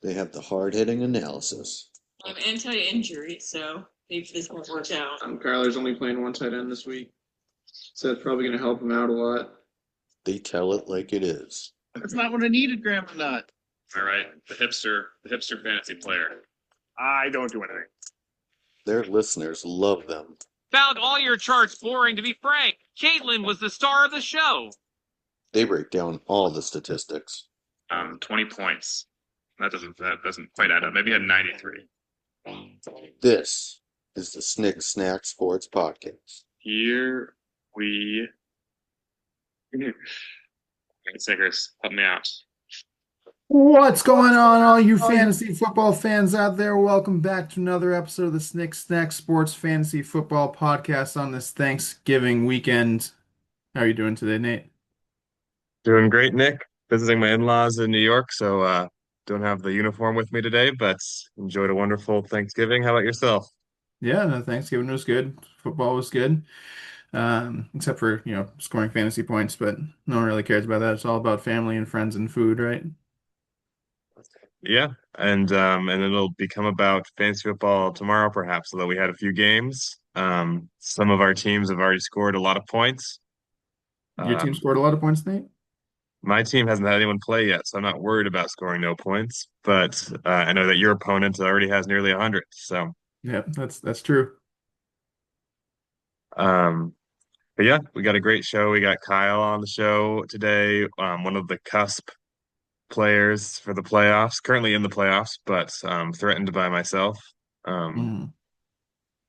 They have the hard-hitting analysis. Anti-injury, so maybe this won't work out. Kyler's only playing one tight end this week, so that's probably going to help him out a lot. They tell it like it is. That's not what I needed, Grandma Nut. All right, the hipster fantasy player. I don't do anything. Their listeners love them. Found all your charts boring, to be frank. Caitlin was the star of the show. They break down all the statistics. 20 points. That doesn't quite add up. Maybe he had 93. This is the Snick Snack Sports Podcast. Here we. Snickers, help me out. What's going on, all you fantasy football fans out there? Welcome back to another episode of the Snick Snack Sports Fantasy Football Podcast on this Thanksgiving weekend. How are you doing today, Nate? Doing great, Nick. Visiting my in-laws in New York, so don't have the uniform with me today, but enjoyed a wonderful Thanksgiving. How about yourself? Yeah, no, Thanksgiving was good. Football was good. Except for, scoring fantasy points, but no one really cares about that. It's all about family and friends and food, right? Yeah, and it'll become about fantasy football tomorrow, perhaps, although we had a few games. Some of our teams have already scored a lot of points. Your team Um, scored a lot of points, Nate? my team hasn't had anyone play yet, so I'm not worried about scoring no points, but I know that your opponent already has nearly 100, so Yeah, that's true. um but yeah, we got a great show. We got Kyle on the show today, one of the cusp players for the playoffs, currently in the playoffs, but threatened by myself. Um, Mm.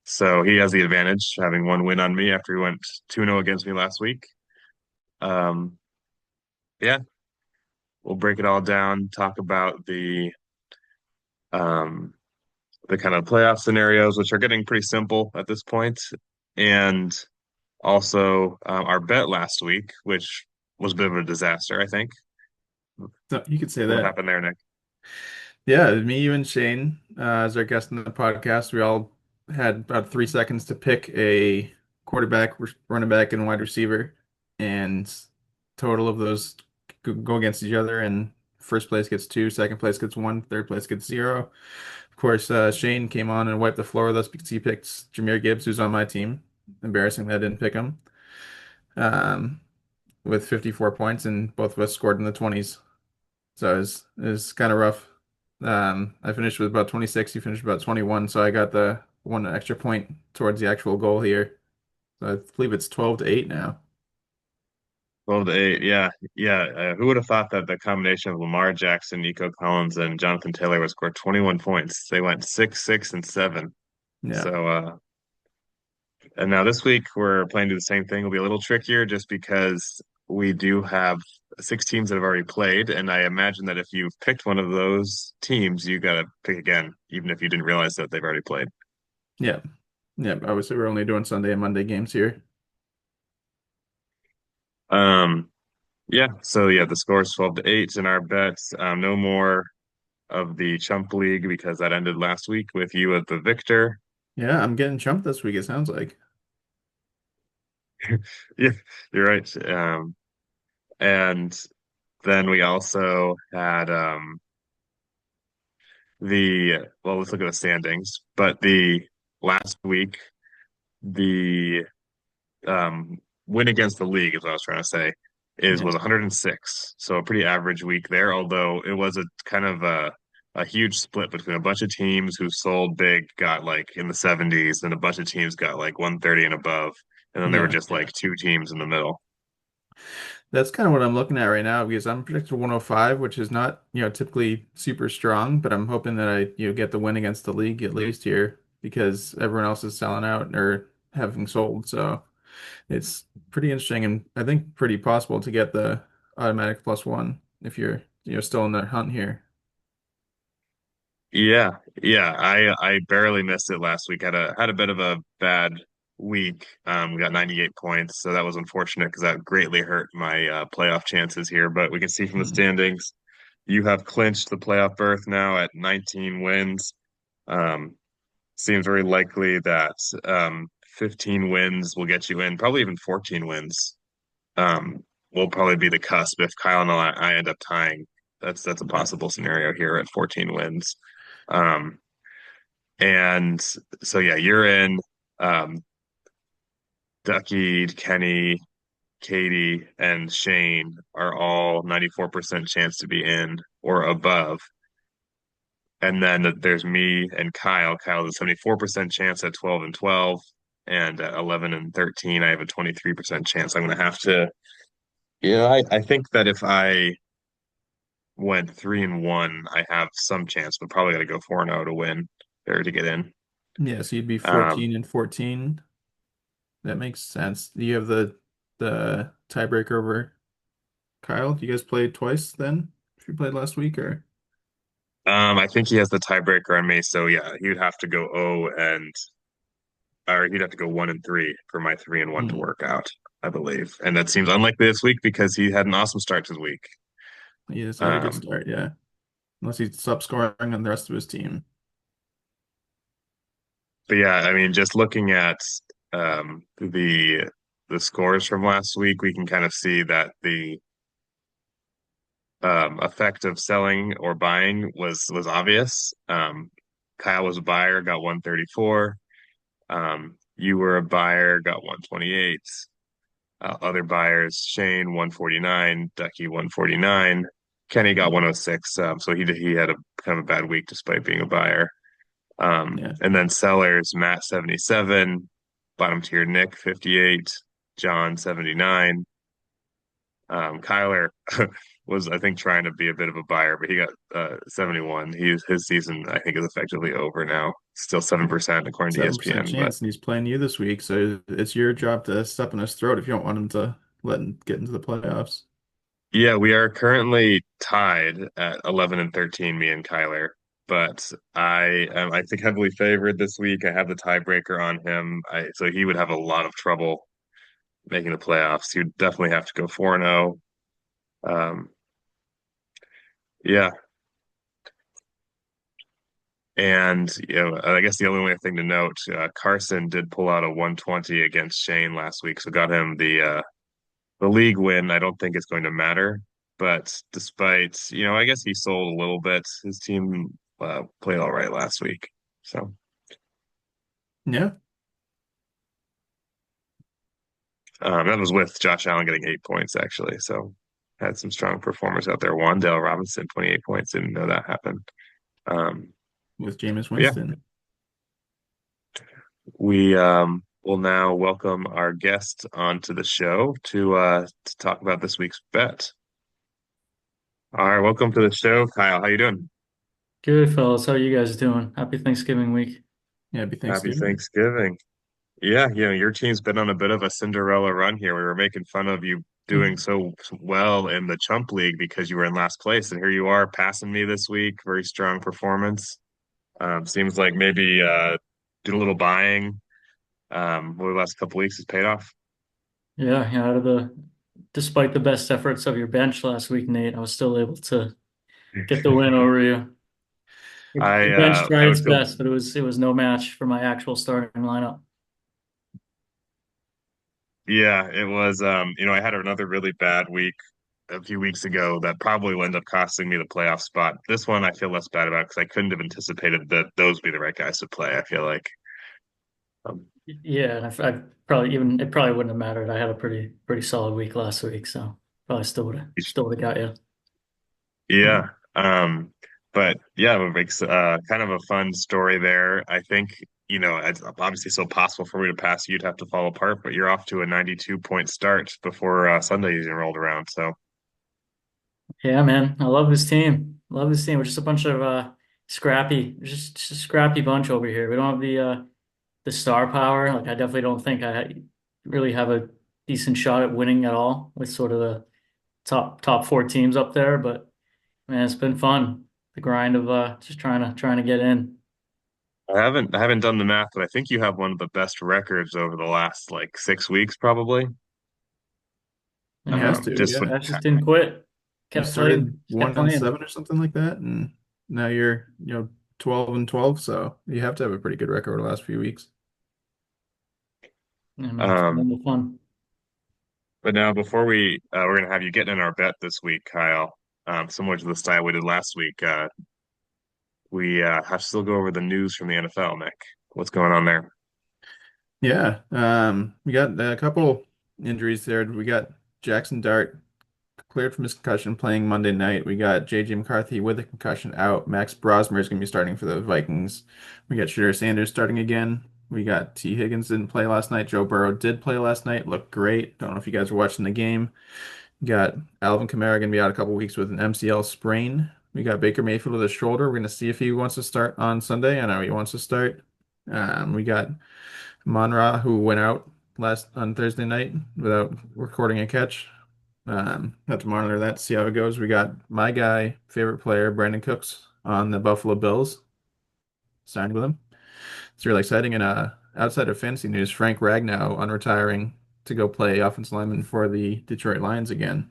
so he has the advantage, having one win on me after he went 2-0 against me last week. Um, yeah, we'll break it all down, talk about um, the kind of playoff scenarios, which are getting pretty simple at this point, and also our bet last week, which was a bit of a disaster, I think. So you could say What that. happened there, Nick? Yeah, me, you, and Shane, as our guest in the podcast, we all had about 3 seconds to pick a quarterback, running back, and wide receiver, and total of those go against each other, and first place gets two, second place gets one, third place gets zero. Of course, Shane came on and wiped the floor with us because he picked Jahmyr Gibbs, who's on my team. Embarrassing that I didn't pick him. Um, with 54 points, and both of us scored in the 20s. So it was kind of rough. I finished with about 26. You finished about 21. So I got the one extra point towards the actual goal here. So I believe it's 12 to 8 now. 12-8, yeah, yeah. Who would have thought that the combination of Lamar Jackson, Nico Collins, and Jonathan Taylor would score 21 points? They went 6, 6, and 7. Yeah. So, and now this week we're playing to the same thing. It'll be a little trickier just because we do have 6 teams that have already played, and I imagine that if you've picked one of those teams, you got to pick again, even if you didn't realize that they've already played. Yeah. Yeah. Obviously, we're only doing Sunday and Monday games here. Um, yeah. So yeah, the score is 12-8 in our bets. No more of the Chump League because that ended last week with you as the victor. Yeah. I'm getting chumped this week, it sounds like. Yeah, you're right. And then we also had let's look at the standings. But the last week, the win against the league is what I was trying to say, Yeah. was 106. So a pretty average week there, although it was a kind of a huge split between a bunch of teams who sold big, got like in the 70s, and a bunch of teams got like 130 and above. And then there were Yeah. just like two teams in the middle. That's kind of what I'm looking at right now because I'm predicted 105, which is not, typically super strong, but I'm hoping that I, get the win against the league at least here because everyone else is selling out or having sold. So it's pretty interesting and I think pretty possible to get the automatic +1 if you're, still in the hunt here. Yeah, yeah. I barely missed it last week. Had a bit of a bad week. We got 98 points, so that was unfortunate because that greatly hurt my playoff chances here. But we can see from the Mhm. standings, you have clinched the playoff berth now at 19 wins. Um, seems very likely that 15 wins will get you in. Probably even 14 wins. Will probably be the cusp if Kyle and I end up tying. That's a possible scenario here at 14 wins. Um, and so yeah, you're in. Ducky, Kenny, Katie, and Shane are all 94% chance to be in or above. And then there's me and Kyle. Kyle's a 74% chance at 12 and 12. And at 11 and 13, I have a 23% chance. I'm going to have to, I think that if I went 3 and 1, I have some chance, but probably got to go 4 and 0 to win or to get in. Yeah, so you'd be Um, 14 and 14. That makes sense. Do you have the tiebreaker over Kyle? You guys played twice then? If you played last week or I think he has the tiebreaker on me, so yeah, he would have to go 0 and or he'd have to go 1 and 3 for my 3 and 1 to Hmm. work out, I believe. And that seems unlikely this week because he had an awesome start to the week. He just had a good Um, start, yeah. Unless he stops scoring on the rest of his team. but yeah, I mean, just looking at the scores from last week, we can kind of see that the effect of selling or buying was obvious. Kyle was a buyer, got 134. You were a buyer, got 128. Other buyers, Shane 149, Ducky 149, Kenny got 106. So he had a kind of a bad week despite being a buyer. Yeah. And then sellers, Matt 77, bottom tier Nick 58, John 79. Kyler was, I think, trying to be a bit of a buyer, but he got 71. His season, I think, is effectively over now. Still 7% according to 7% ESPN, but chance, and he's playing you this week, so it's your job to step in his throat if you don't want him to let him get into the playoffs. yeah, we are currently tied at 11 and 13, me and Kyler. But I am, I think, heavily favored this week. I have the tiebreaker on him. So he would have a lot of trouble making the playoffs. He would definitely have to go 4 and 0. Um, yeah. And, I guess the only thing to note, Carson did pull out a 120 against Shane last week, so got him the league win. I don't think it's going to matter. But despite, I guess he sold a little bit. His team played all right last week. So Yeah. that was with Josh Allen getting 8 points, actually. So had some strong performers out there. Wandale Robinson, 28 points. Didn't know that happened. Um, With Jameis but yeah, Winston. we will now welcome our guest onto the show to talk about this week's bet. All right, welcome to the show, Kyle. How you doing? Good, fellas. How you guys doing? Happy Thanksgiving week. Yeah, happy Happy Thanksgiving. Thanksgiving. Yeah, your team's been on a bit of a Cinderella run here. We were making fun of you doing so well in the Chump League because you were in last place, and here you are passing me this week. Very strong performance. Seems like maybe did a little buying over the last couple weeks has paid off. Yeah, despite the best efforts of your bench last week, Nate, I was still able to get the win over you. The bench I tried would its feel best, but it was no match for my actual starting lineup. yeah, it was I had another really bad week a few weeks ago that probably will end up costing me the playoff spot. This one I feel less bad about because I couldn't have anticipated that those would be the right guys to play. I feel like um, Yeah, and I probably even it probably wouldn't have mattered. I had a pretty solid week last week, so probably still would have got you. Yeah. yeah. But yeah, it makes kind of a fun story there. I think, it's obviously so possible for me to pass you. You'd have to fall apart, but you're off to a 92-point start before Sunday even rolled around. So Yeah, man, I love this team. Love this team. We're just a bunch of just a scrappy bunch over here. We don't have the star power. Like I definitely don't think really have a decent shot at winning at all with sort of the top four teams up there. But man, it's been fun. The grind of just trying to get in. I haven't done the math, but I think you have one of the best records over the last like 6 weeks, probably. He has Yeah, to, Just with yeah. I just didn't quit. You Kept started playing. Just kept 1 and 7 playing. or something like that, and now you're, 12 and 12, so you have to have a pretty good record over the last few weeks. Yeah, man, it's been a um, lot of fun. but now before we're gonna have you get in our bet this week, Kyle. similar to the style we did last week. We have to still go over the news from the NFL, Nick. What's going on there? Yeah, we got a couple injuries there. We got Jackson Dart cleared from his concussion playing Monday night. We got JJ McCarthy with a concussion out. Max Brosmer is going to be starting for the Vikings. We got Shedeur Sanders starting again. We got T. Higgins didn't play last night. Joe Burrow did play last night. Looked great. Don't know if you guys were watching the game. We got Alvin Kamara going to be out a couple weeks with an MCL sprain. We got Baker Mayfield with a shoulder. We're going to see if he wants to start on Sunday. I know he wants to start. We got Monra, who went out last on Thursday night without recording a catch. Have to monitor that, see how it goes. We got my guy, favorite player, Brandon Cooks on the Buffalo Bills. Signed with him. It's really exciting. And outside of fantasy news, Frank Ragnow unretiring to go play offensive lineman for the Detroit Lions again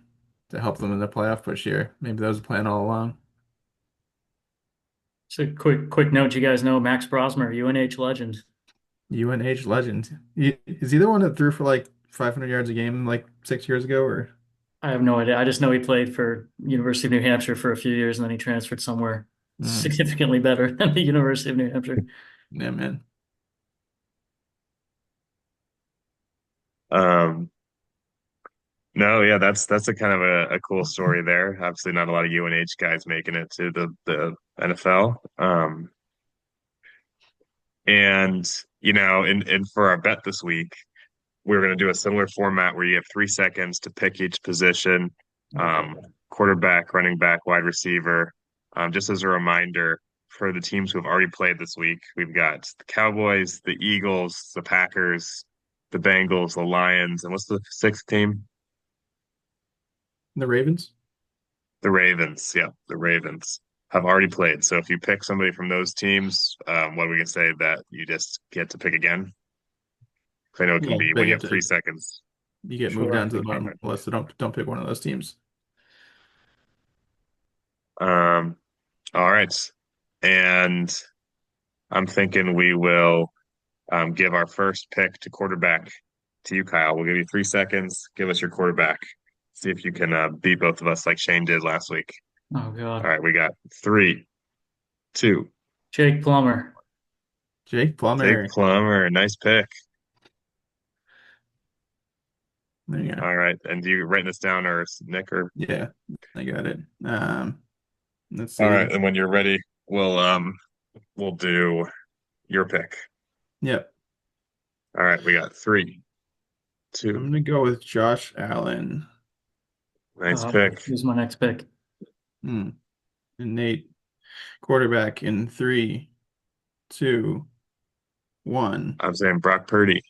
to help them in the playoff push here. Maybe that was the plan all along. So quick note, you guys know Max Brosmer, UNH legend. UNH legend. Is he the one that threw for like 500 yards a game like 6 years ago, or? I have no idea. I just know he played for University of New Hampshire for a few years and then he transferred somewhere significantly better than the University of New Hampshire. Yeah, man. Um, no, yeah, that's a kind of a cool story there. Obviously, not a lot of UNH guys making it to the NFL. And and for our bet this week, we're going to do a similar format where you have 3 seconds to pick each position, quarterback, running back, wide receiver. Just as a reminder, for the teams who have already played this week, we've got the Cowboys, the Eagles, the Packers, the Bengals, the Lions, and what's the sixth team? The Ravens? The Ravens. Yeah, the Ravens have already played. So if you pick somebody from those teams, what are we gonna say that you just get to pick again? 'Cause I know it can Yeah, be but when you you have have three to seconds. you get moved Sure. down to the bottom of the list, so don't pick one of those teams. Um, all right. And I'm thinking we will give our first pick to quarterback to you, Kyle. We'll give you 3 seconds. Give us your quarterback. See if you can beat both of us like Shane did last week. Oh All God. right, we got 3, 2. Jake Plummer. Jake Jake Plummer. Plummer. Nice pick. There you go. All right. And do you writing this down or is Nick or? Yeah, I got it. Let's All see. right. And when you're ready, we'll do your pick. Yep. All right. We got 3, I'm 2. gonna go with Josh Allen. Nice pick. Who's my next pick? Hmm. And Nate, quarterback in 3, 2, 1. I'm saying Brock Purdy.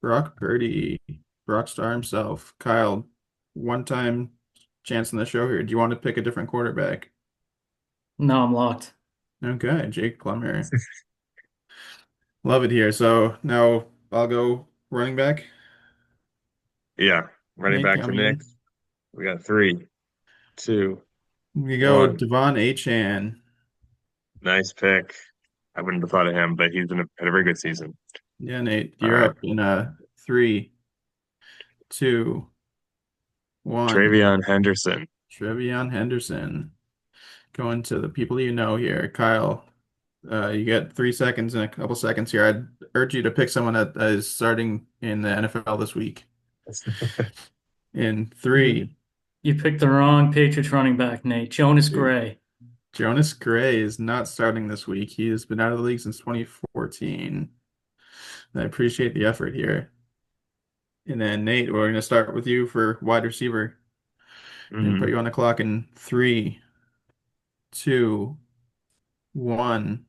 Brock Purdy, Rockstar himself. Kyle, one time chance on the show here. Do you want to pick a different quarterback? No, I'm locked. Okay, Jake Plummer. Love it here. So now I'll go running back. Yeah. Running Nate, back count for me Nick. in. We got 3, 2, We go 1. Devon Achane. Nice pick. I wouldn't have thought of him, but he's had a very good season. Yeah, Nate, All you're right. up in 3, 2, 1. Travion Henderson. Trevion Henderson. Going to the people you know here. Kyle, you get 3 seconds and a couple seconds here. I'd urge you to pick someone that is starting in the NFL this week. In 3, You picked the wrong Patriots running back, Nate. Jonas Gray. Jonas Gray is not starting this week. He has been out of the league since 2014. I appreciate the effort here. And then Nate, we're going to start with you for wide receiver. And put Mhm. you on the clock in 3, 2, 1.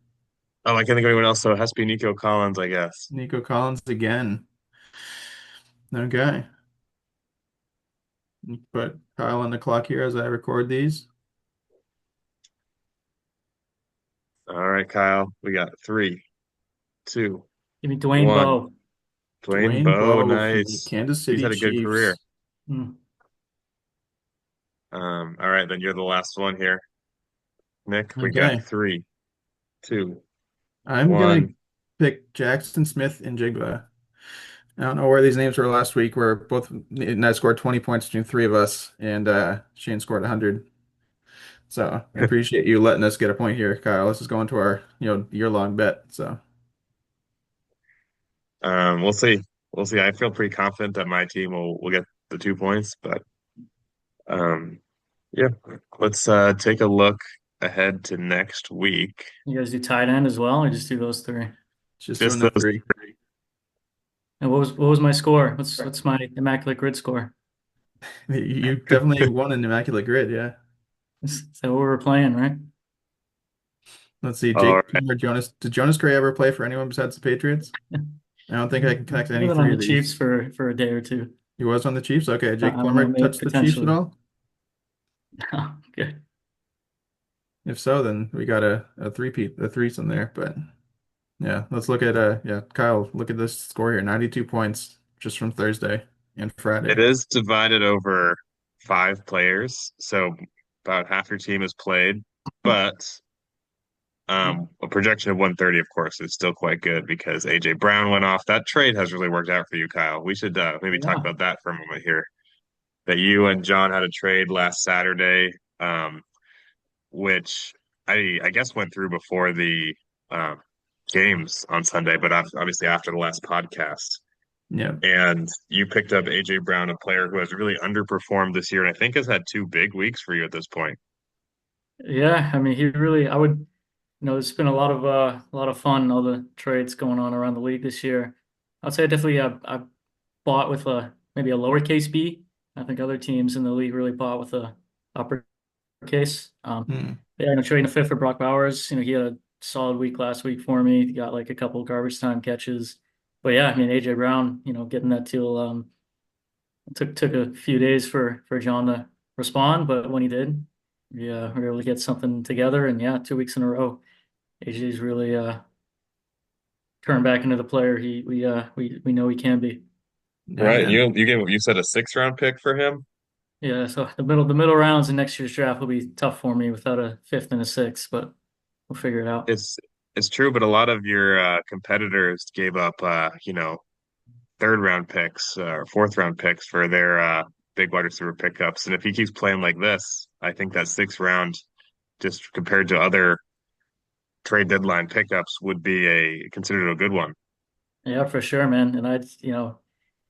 Oh, I can't think of anyone else, so it has to be Nico Collins, I guess. Nico Collins again. Okay. You put Kyle on the clock here as I record these. All right, Kyle. We got 3, 2, Give me Dwayne 1. Bowe. Dwayne Dwayne Bowe, Bowe from the nice. Kansas He's City had a good career. Chiefs. Hmm. All right, then you're the last one here. Nick, we got Okay. 3, 2, I'm gonna 1. pick Jackson Smith and Jigba. I don't know where these names were last week, where both and I scored 20 points between three of us, and Shane scored 100. So I appreciate you letting us get a point here, Kyle. This is going to our, year-long bet. So We'll see. We'll see. I feel pretty confident that my team will get the 2 points, but um, yeah. Let's take a look ahead to next week. You guys do tight end as well, or just do those three? just doing Just the those three. three. And what was my score? What's my immaculate grid score? You definitely won an immaculate grid, yeah. Is that what we're playing, right? Let's see, All Jake right. or Jonas. Did Jonas Gray ever play for anyone besides the Patriots? I don't think I can connect any Been three on of the Chiefs these. for a day or two. He was on the Chiefs. Okay, I Jake don't know, Plummer maybe touched the Chiefs at potentially. all? Good. If so, then we got a three-peat, a threesome there. But yeah, let's look at Kyle, look at this score here. 92 points just from Thursday and It Friday. is divided over 5 players, so about half your team is played, but a projection of 130, of course, is still quite good because AJ Brown went off. That trade has really worked out for you, Kyle. We should maybe talk Yeah. about that for a moment here. That you and John had a trade last Saturday, which I guess went through before the um, games on Sunday, but obviously after the last podcast. Yeah. And you picked up AJ Brown, a player who has really underperformed this year, and I think has had 2 big weeks for you at this point. Yeah, I mean, he really, I would, it's been a lot of fun, all the trades going on around the league this year. I'd say definitely I bought with maybe a lowercase b. I think other teams in the league really bought with a uppercase. Hmm. Yeah, trading a fifth for Brock Bowers. He had a solid week last week for me. He got like a couple of garbage time catches. But yeah, I mean AJ Brown, getting that deal took a few days for John to respond, but when he did, yeah, we were able to get something together. And yeah, 2 weeks in a row, AJ's really turned back into the player we know he can be. Yeah, Right. man. You said a 6th round pick for him. Yeah, so the middle rounds in next year's draft will be tough for me without a fifth and a sixth, but we'll figure it out. It's true, but a lot of your competitors gave up 3rd round picks or 4th round picks for their big wide receiver pickups. And if he keeps playing like this, I think that 6th round, just compared to other trade deadline pickups, would be a considered a good one. Yeah, for sure, man. And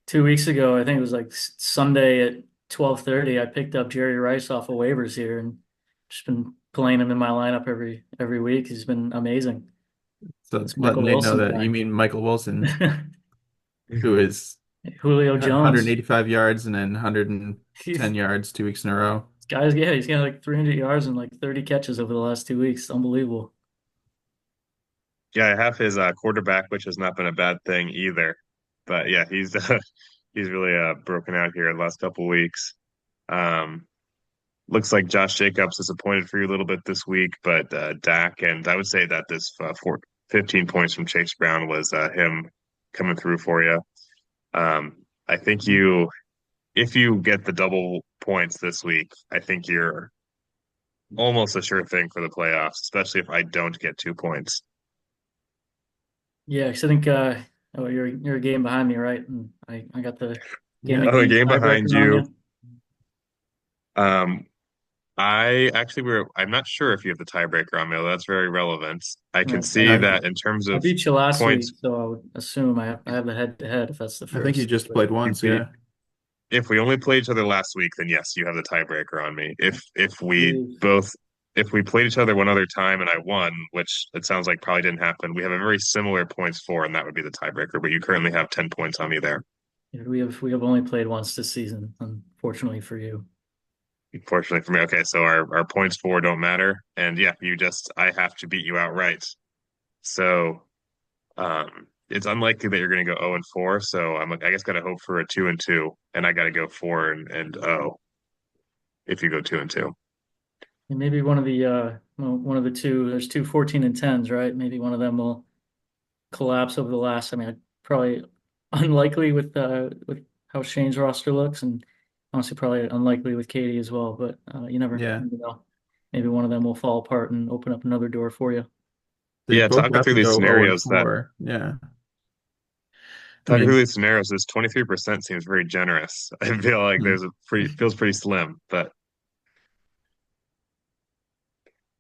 2 weeks ago, I think it was like Sunday at 12:30, I picked up Jerry Rice off of waivers here and just been playing him in my lineup every week. He's been amazing. So It's letting Michael Nate know Wilson that you mean Michael Wilson, guy. who is Julio Jones. 185 yards and then 110 He's yards 2 weeks in a row. yeah, he's got like 300 yards and like 30 catches over the last 2 weeks. Unbelievable. Yeah, I have his quarterback, which has not been a bad thing either. But yeah, he's he's really broken out here the last couple weeks. Um, Looks like Josh Jacobs disappointed for you a little bit this week, but Dak, and I would say that this 15 points from Chase Brown was him coming through for you. I think if you get the double points this week, I think you're almost a sure thing for the playoffs, especially if I don't get 2 points. Yeah, 'cause I think you're a game behind me, right? And I got the game Yeah. of Oh, a games game behind tiebreaker on you. you. Um, I actually I'm not sure if you have the tiebreaker on me, although that's very relevant. I can Right. see that in terms I of beat you last points, week, so I would assume I have the head to head if that's the I think you first. just played once, yeah. if we only played each other last week, then yes, you have the tiebreaker on me. Believe. If we played each other one other time and I won, which it sounds like probably didn't happen, we have a very similar points for, and that would be the tiebreaker. But you currently have 10 points on me there. Yeah, we have only played once this season, unfortunately for you. Fortunately for me. Okay, so our points for don't matter. And yeah, I have to beat you outright. So it's unlikely that you're going to go 0 and 4. So I guess got to hope for a 2 and 2, and I got to go 4 and 0 if you go 2 and 2. And maybe one of the two. There's two 14 and 10s, right? Maybe one of them will collapse over the last. I mean, probably unlikely with how Shane's roster looks, and honestly, probably unlikely with Katie as well. But you Yeah. never know. Maybe one of them will fall apart and open up another door for you. They Yeah, both talking have through to these go 0 and scenarios, 4. Yeah. I talking through mean, these scenarios, this 23% seems very generous. I feel like hmm. feels pretty slim, but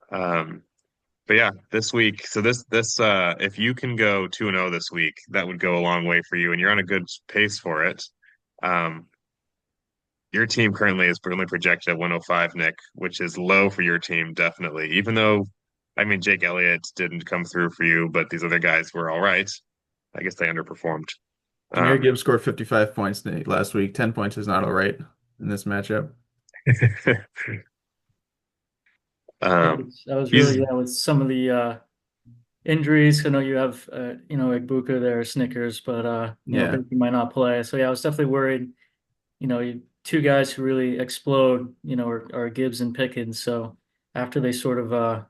But yeah, this week, so this if you can go 2-0 this week, that would go a long way for you, and you're on a good pace for it. Um, your team currently is only projected at 105, Nick, which is low for your team, definitely. Even though, I mean, Jake Elliott didn't come through for you, but these other guys were all right. I guess they underperformed. Jahmyr Gibbs scored 55 points last week. 10 points is not all right in this matchup. That was really, yeah, with some of the injuries. I know you have Egbuka there, Snickers, but Yeah. Baker might not play. So yeah, I was definitely worried. Two guys who really explode, are Gibbs and Pickens. So after they sort of I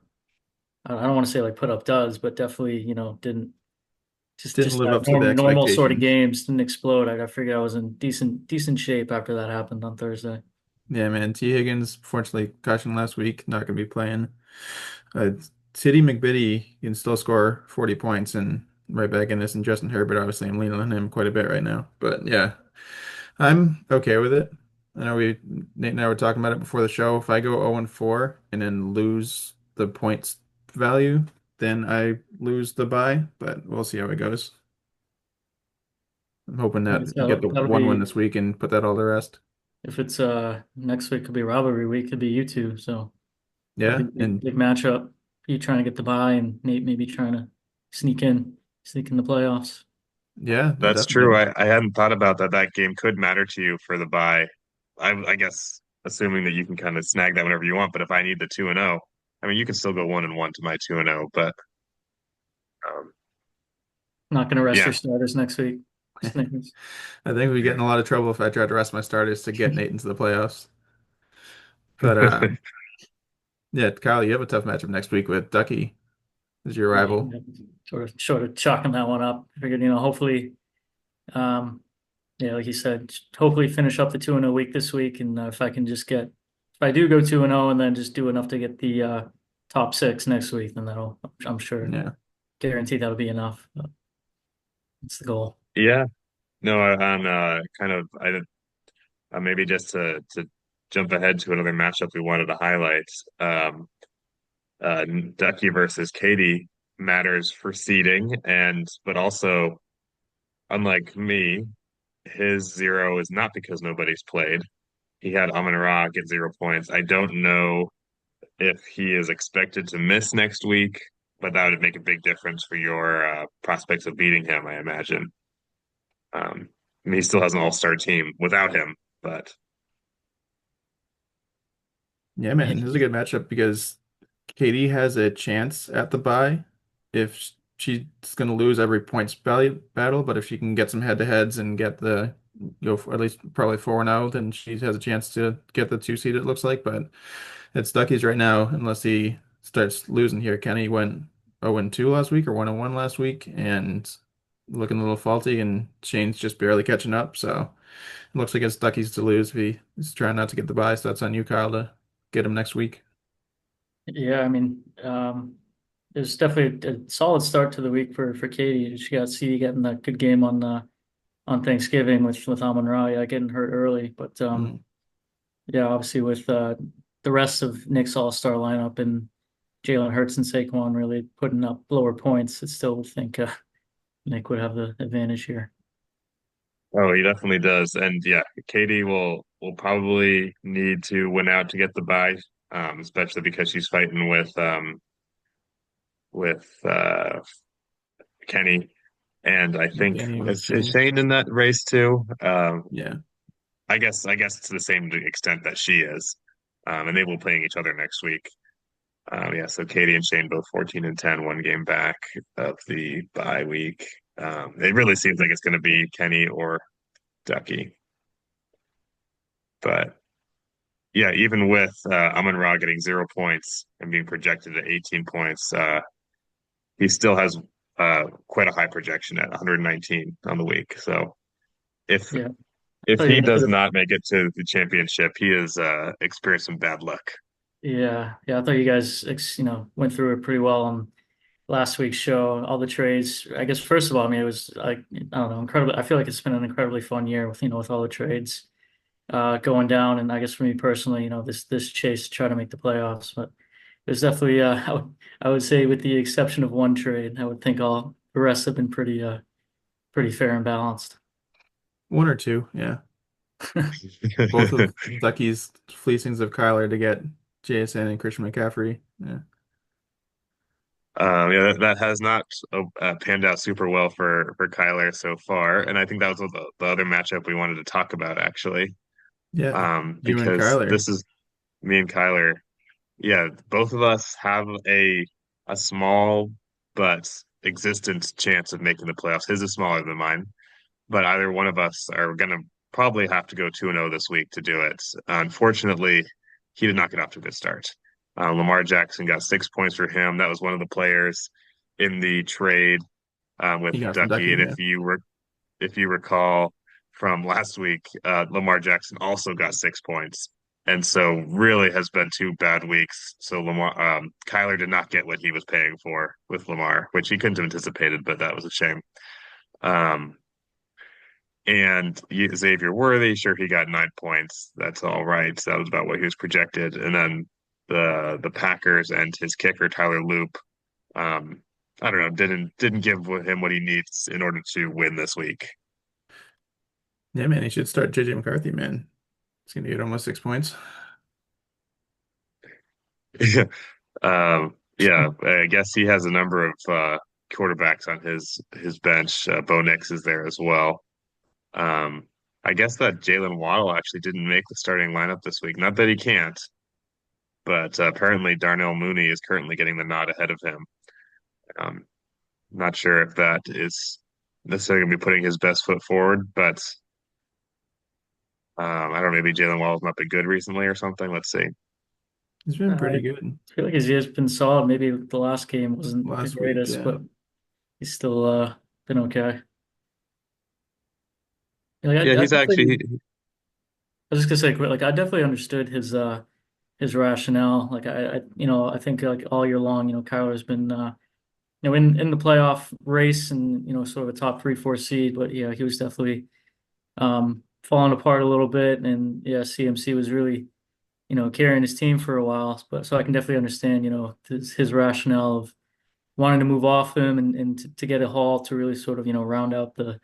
don't want to say like put up duds, but definitely, didn't Didn't live have up to the normal sort of expectations. games, didn't explode. I figured I was in decent shape after that happened on Thursday. Yeah, man. T. Higgins, fortunately, caution last week, not going to be playing. Uh, Titty McBitty can still score 40 points and right back in this. And Justin Herbert, obviously, I'm leaning on him quite a bit right now. But yeah, I'm okay with it. I know Nate and I were talking about it before the show. If I go 0-4 and then lose the points value, then I lose the bye. But we'll see how it goes. I'm hoping Yeah, that we get so the that'll one win be this week and put that all to rest. if it's next week could be rivalry week, could be you two. So that'll be Yeah, a big, and big matchup. You trying to get the bye and Nate maybe trying to sneak in the playoffs. yeah, That's true. definitely. I hadn't thought about that. That game could matter to you for the bye. I guess assuming that you can kind of snag that whenever you want. But if I need the 2-0, I mean, you can still go 1-1 to my 2-0. But um, Not going to rest yeah, your starters next week. Snickers. I think we get in a lot of trouble if I tried to rest my starters to get Nate into the playoffs. But yeah, Kyle, you have a tough matchup next week with Ducky as your Yeah, rival. sort of chalking that one up. I figured, hopefully, yeah, like you said, hopefully finish up the 2-0 week this week, and if I do go 2-0 and then just do enough to get the top six next week, then I'm sure, Yeah, guarantee that'll be enough. That's the goal. yeah. No, on kind of maybe just to jump ahead to another matchup we wanted to highlight. Um, Ducky versus Katie matters for seeding, and but also unlike me, his zero is not because nobody's played. He had Amon Ra get 0 points. I don't know if he is expected to miss next week, but that would make a big difference for your prospects of beating him, I imagine. I mean, he still has an all-star team without him, but yeah, man, this is a good matchup because Katie has a chance at the bye if she's going to lose every points battle, but if she can get some head-to-heads and get the go for at least probably 4-0, then she has a chance to get the 2 seed, it looks like. But it's Ducky's right now, unless he starts losing here. Kenny went 0-2 last week or 1-1 last week and looking a little faulty, and Shane's just barely catching up. So it looks like it's Ducky's to lose if he's trying not to get the bye. So that's on you, Kyle, to get him next week. Yeah, I mean, it was definitely a solid start to the week for Katie. She got C getting that good game on Thanksgiving with Amon Ra, yeah, getting hurt early, but Mm. yeah, obviously with the rest of Nick's All-Star lineup and Jalen Hurts and Saquon really putting up lower points, I still would think Nick would have the advantage here. oh, he definitely does. And yeah, Katie will probably need to win out to get the bye, especially because she's fighting with Kenny. And I think Kenny with is Shane. Shane in that race too? Yeah. I guess it's the same extent that she is. And they will playing each other next week. Yeah, so Katie and Shane both 14 and 10, one game back of the bye week. It really seems like it's going to be Kenny or Ducky. But yeah, even with Amon Ra getting 0 points and being projected at 18 points, he still has quite a high projection at 119 on the week. So if Yeah, if oh, he you does not make it to the championship, he has experienced some bad luck. yeah, I thought you guys went through it pretty well on last week's show. All the trades, I guess. First of all, I mean, it was like I don't know, incredible. I feel like it's been an incredibly fun year with all the trades going down, and I guess for me personally, this chase to try to make the playoffs. But there's definitely I would say with the exception of one trade, I would think all the rest have been pretty fair and balanced. One or two, yeah. Both of Ducky's fleecings of Kyler to get JSN and Christian McCaffrey. Yeah. Yeah, that has not panned out super well for Kyler so far, and I think that was the other matchup we wanted to talk about actually, Yeah. You and because Kyler. this is me and Kyler. Yeah, both of us have a small but existent chance of making the playoffs. His is smaller than mine, but either one of us are gonna probably have to go 2-0 this week to do it. Unfortunately, he did not get off to a good start. Lamar Jackson got 6 points for him. That was one of the players in the trade with He got from Ducky. Ducky, And yeah. if you recall from last week, Lamar Jackson also got 6 points. And so really has been 2 bad weeks. So Kyler did not get what he was paying for with Lamar, which he couldn't have anticipated, but that was a shame. Um, and Xavier Worthy, sure, he got 9 points. That's all right. That was about what he was projected. And then the Packers and his kicker Tyler Loop, um, I don't know, didn't give him what he needs in order to win this week. Yeah, man, he should start JJ McCarthy, man. He's gonna get almost 6 points. Yeah, I guess he has a number of quarterbacks on his bench. Bo Nix is there as well. Um, I guess that Jalen Waddle actually didn't make the starting lineup this week. Not that he can't, but apparently Darnell Mooney is currently getting the nod ahead of him. Um, Not sure if that is necessarily going to be putting his best foot forward, but I don't know, maybe Jalen Waddle's not been good recently or something. Let's see. He's been I pretty good feel like his year's been solid. Maybe the last game wasn't the last week, greatest, yeah. but he's still been okay. Like Yeah, I he's actually definitely, I was just gonna say, like I definitely understood his rationale. Like I think like all year long, Kyler's been in the playoff race and sort of a top 3, 4 seed, but yeah, he was definitely falling apart a little bit, and yeah, CMC was really carrying his team for a while. But so I can definitely understand his rationale of wanting to move off him and to get a haul to really sort of round out the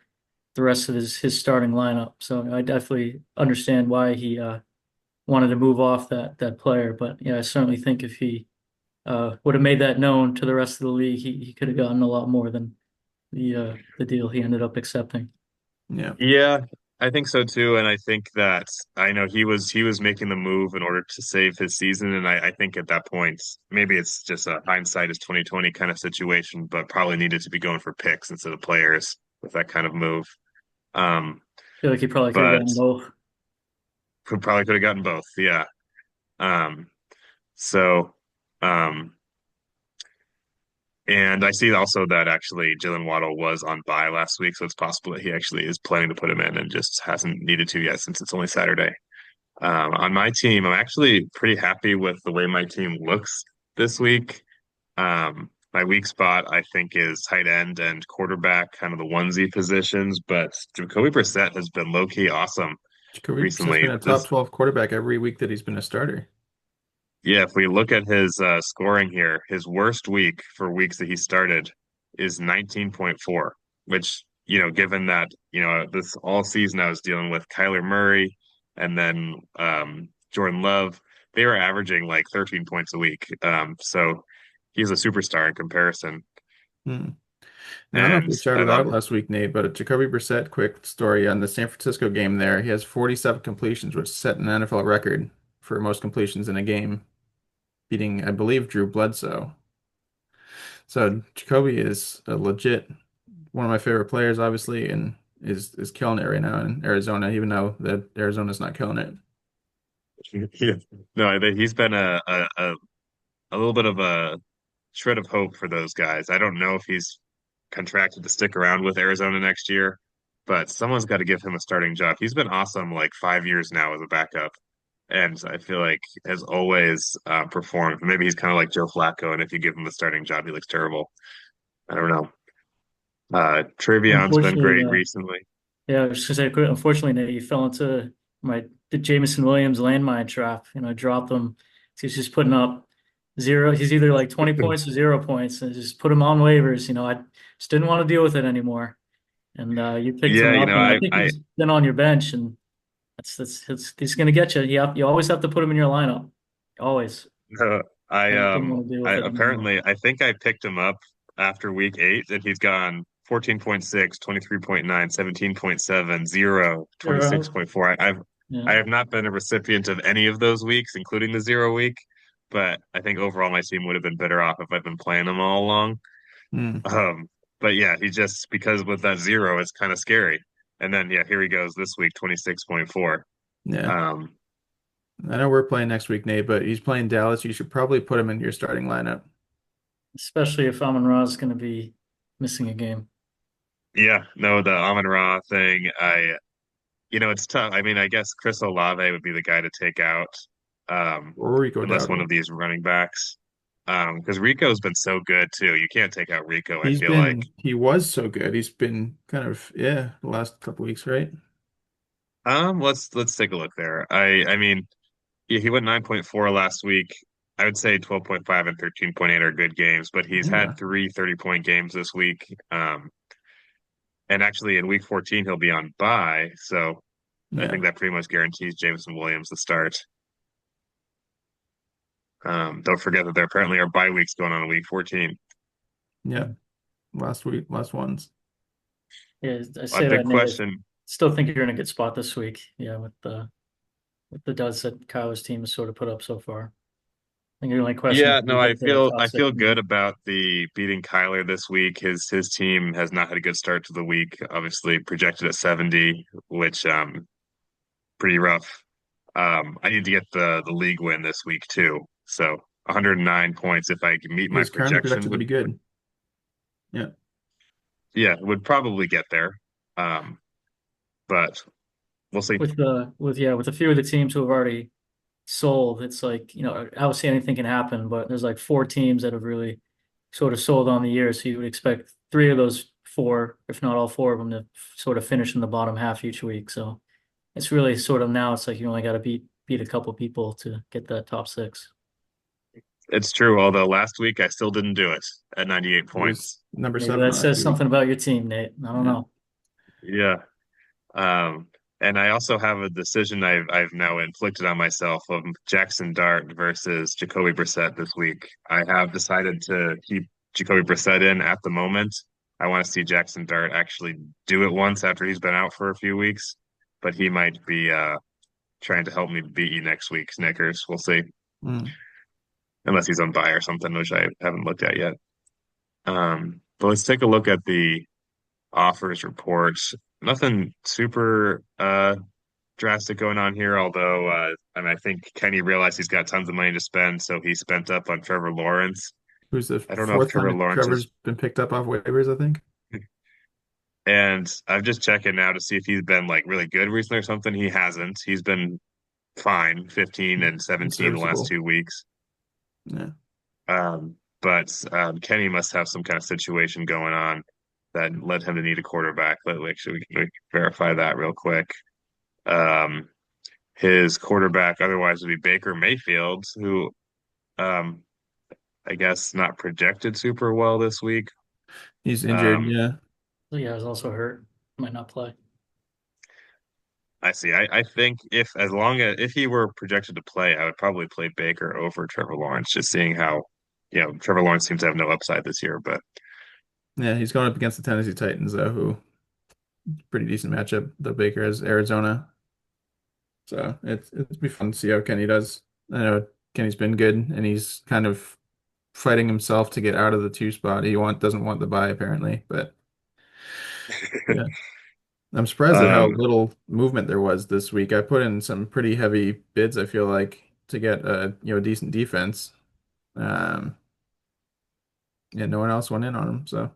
rest of his starting lineup. So I definitely understand why he wanted to move off that player. But yeah, I certainly think if he would have made that known to the rest of the league, he could have gotten a lot more than the deal he ended up accepting. Yeah. Yeah, I think so too. And I think that I know he was making the move in order to save his season. And I think at that point, maybe it's just a hindsight is 2020 kind of situation, but probably needed to be going for picks instead of players with that kind of move. Um, I feel like he probably could have but gotten both. probably could have gotten both. Yeah. Um, so um and I see also that actually Jalen Waddle was on bye last week, so it's possible that he actually is planning to put him in and just hasn't needed to yet since it's only Saturday. On my team, I'm actually pretty happy with the way my team looks this week. My weak spot, I think, is tight end and quarterback, kind of the onesie positions, but Jacoby Brissett has been low-key awesome Jacoby Brissett's recently. been a top 12 quarterback every week that he's been a starter. Yeah, if we look at his scoring here, his worst week for weeks that he started is 19.4, which, given that, this all season I was dealing with Kyler Murray and then Jordan Love, they were averaging like 13 points a week. So he's a superstar in comparison. Hmm. Now, I don't know if And we shouted out last week, Nate, but Jacoby Brissett, quick story on the San Francisco game there. He has 47 completions, which set an NFL record for most completions in a game, beating, I believe, Drew Bledsoe. So Jacoby is a legit one of my favorite players, obviously, and is killing it right now in Arizona, even though that Arizona's not killing it. yeah, no, I think he's been a little bit of a shred of hope for those guys. I don't know if he's contracted to stick around with Arizona next year, but someone's got to give him a starting job. He's been awesome like 5 years now as a backup, and I feel like has always performed. Maybe he's kind of like Joe Flacco, and if you give him the starting job, he looks terrible. I don't know. Trevion's been Unfortunately, great recently. yeah, I was just gonna say, unfortunately, Nate, you fell into the Jameson Williams landmine trap. Dropped him. He was just putting up zero. He's either like 20 points or 0 points, and just put him on waivers. I just didn't want to deal with it anymore. And you picked him Yeah, up, and I think he's been on your bench, and he's going to get you. You always have to put him in your lineup, always. Didn't want to deal I with it anymore. apparently I think I picked him up after week 8 and he's gone 14.6, 23.9, 17.7, 0, Zero. 26.4. I Yeah. have not been a recipient of any of those weeks, including the 0 week, but I think overall my team would have been better off if I've been playing them all along. Hmm. Um, but yeah, he just because with that 0, it's kind of scary. And then yeah, here he goes this week, 26.4. Yeah. Um, I know we're playing next week, Nate, but he's playing Dallas. You should probably put him in your starting lineup. Especially if Amon-Ra is going to be missing a game. yeah, no, the Amon Ra thing, it's tough. I mean, I guess Chris Olave would be the guy to take out, um, Or Rico unless one Dowdle. of these running backs. Because Rico's been so good too. You can't take out Rico, I feel like. He was so good. He's been kind of, yeah, the last couple weeks, right? Let's take a look there. I mean, yeah, he went 9.4 last week. I would say 12.5 and 13.8 are good games, but he's Yeah. had 3 30-point games this week. And actually in week 14 he'll be on bye, so I Yeah. think that pretty much guarantees Jameson Williams the start. Don't forget that there apparently are bye weeks going on in week 14. Yeah. Last week, last ones. Yeah, I A say big that, Nate. question. Still think you're in a good spot this week. Yeah, with the duds that Kyler's team has sort of put up so far. I think your only question is Yeah, do no, you I get the feel top I six feel in there? good about the beating Kyler this week. His team has not had a good start to the week. Obviously projected at 70, which pretty rough. I need to get the league win this week too. So 109 points if I can meet my He's currently projection projected to would be good. Yeah. yeah, would probably get there. Um, but we'll see. With a few of the teams who have already sold, it's like, obviously anything can happen, but there's like four teams that have really sort of sold on the year. So you would expect three of those four, if not all four of them, to sort of finish in the bottom half each week. So it's really sort of now it's like you only got to beat a couple people to get that top six. It's true, although last week I still didn't do it at 98 He was points. number Maybe 7 that last says week. something about your team, Nate. I don't Yeah. know. Yeah. Um, and I also have a decision I've now inflicted on myself of Jackson Dart versus Jacoby Brissett this week. I have decided to keep Jacoby Brissett in at the moment. I want to see Jackson Dart actually do it once after he's been out for a few weeks, but he might be trying to help me beat you next week, Snickers. We'll see. Mm. Unless he's on bye or something, which I haven't looked at yet. But let's take a look at the offers reports. Nothing super drastic going on here, although I think Kenny realized he's got tons of money to spend, so he spent up on Trevor Lawrence. Who's the I don't know if fourth time Trevor that Lawrence Trevor's is, been picked up off waivers, I think. and I'm just checking now to see if he's been like really good recently or something. He hasn't. He's been fine, 15 and He's 17 the last serviceable. 2 weeks. Yeah. But Kenny must have some kind of situation going on that led him to need a quarterback. We can verify that real quick. Um, his quarterback otherwise would be Baker Mayfield, who um, I guess not projected super well this week. He's injured, Um, yeah. So yeah, I was also hurt. Might not play. I see. I think if he were projected to play, I would probably play Baker over Trevor Lawrence, just seeing how, Trevor Lawrence seems to have no upside this year, but Yeah, he's going up against the Tennessee Titans, though, who pretty decent matchup. The Baker has Arizona. So it'd be fun to see how Kenny does. I know Kenny's been good, and he's kind of fighting himself to get out of the 2 spot. He doesn't want the bye apparently, but yeah, I'm surprised at how um, little movement there was this week. I put in some pretty heavy bids, I feel like, to get a decent defense. Um, yeah, no one else went in on him, so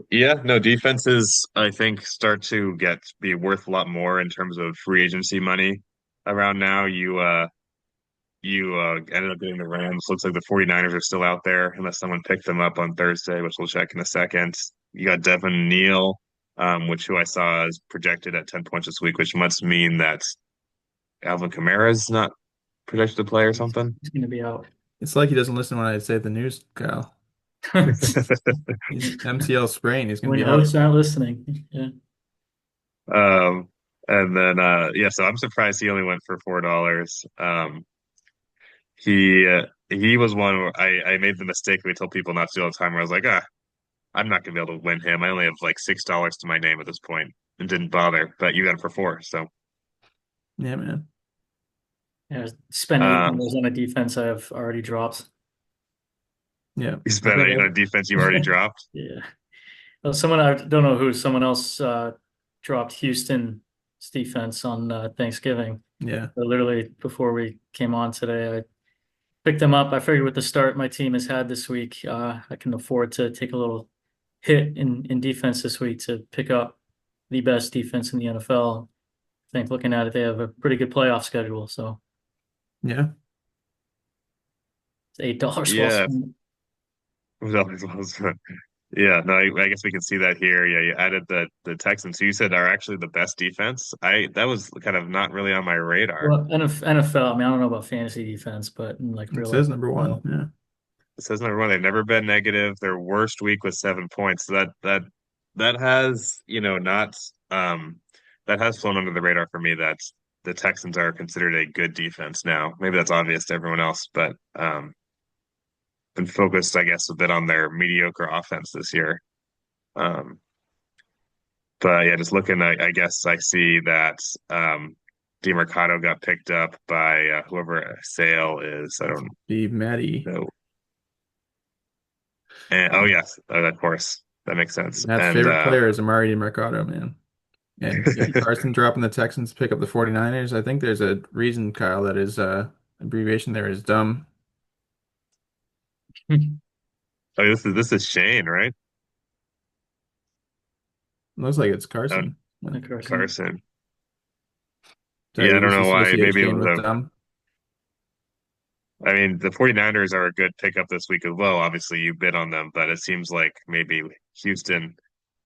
yeah, no, defenses I think start to be worth a lot more in terms of free agency money around now. You ended up getting the Rams. Looks like the 49ers are still out there unless someone picked them up on Thursday, which we'll check in a second. You got Devin Neal, who I saw is projected at 10 points this week, which must mean that Alvin Kamara is not projected to play or He's, something. he's going to be out. It's like he doesn't listen when I say the news, Kyle. He's MCL sprain. He's gonna When be out. hosts aren't listening. Yeah. And then yeah, so I'm surprised he only went for $4. He was one where I made the mistake we told people not to do all the time where I was like, I'm not gonna be able to win him. I only have like $6 to my name at this point and didn't bother, but you got him for 4, so Yeah, man. Yeah, spend um $8 on a defense I have already dropped. Yeah. you spent it on defense you've already dropped. Yeah. Well, someone I don't know who, someone else dropped Houston's defense on Thanksgiving. Yeah. So literally before we came on today, I picked them up. I figured with the start my team has had this week, I can afford to take a little hit in defense this week to pick up the best defense in the NFL. I think looking at it, they have a pretty good playoff schedule, so Yeah. it's $8 well Yeah. spent. Yeah, no, I guess we can see that here. Yeah, you added the Texans, who you said are actually the best defense. That was kind of not really on my radar. Well, NFL, I mean, I don't know about fantasy defense, but in like It real life, says number one. Yeah. It says number one, they've never been negative. Their worst week was 7 points. So that has, not that has flown under the radar for me that the Texans are considered a good defense now. Maybe that's obvious to everyone else, but been focused, I guess, a bit on their mediocre offense this year. Um, but yeah, just looking, I guess I see that DeMarcado got picked up by whoever Sale is. I don't Steve Matty. know. And oh yes, of course, that makes sense. Matt's And favorite player is Amari DeMarcado, man. And yeah, Carson dropping the Texans to pick up the 49ers. I think there's a reason, Kyle, that his abbreviation there is dumb. oh, this is Shane, right? Looks like it's Oh, Carson. Carson. So Yeah, I you don't just know why. associate Maybe it Shane was with a. dumb. I mean, the 49ers are a good pickup this week as well. Obviously, you bid on them, but it seems like maybe Houston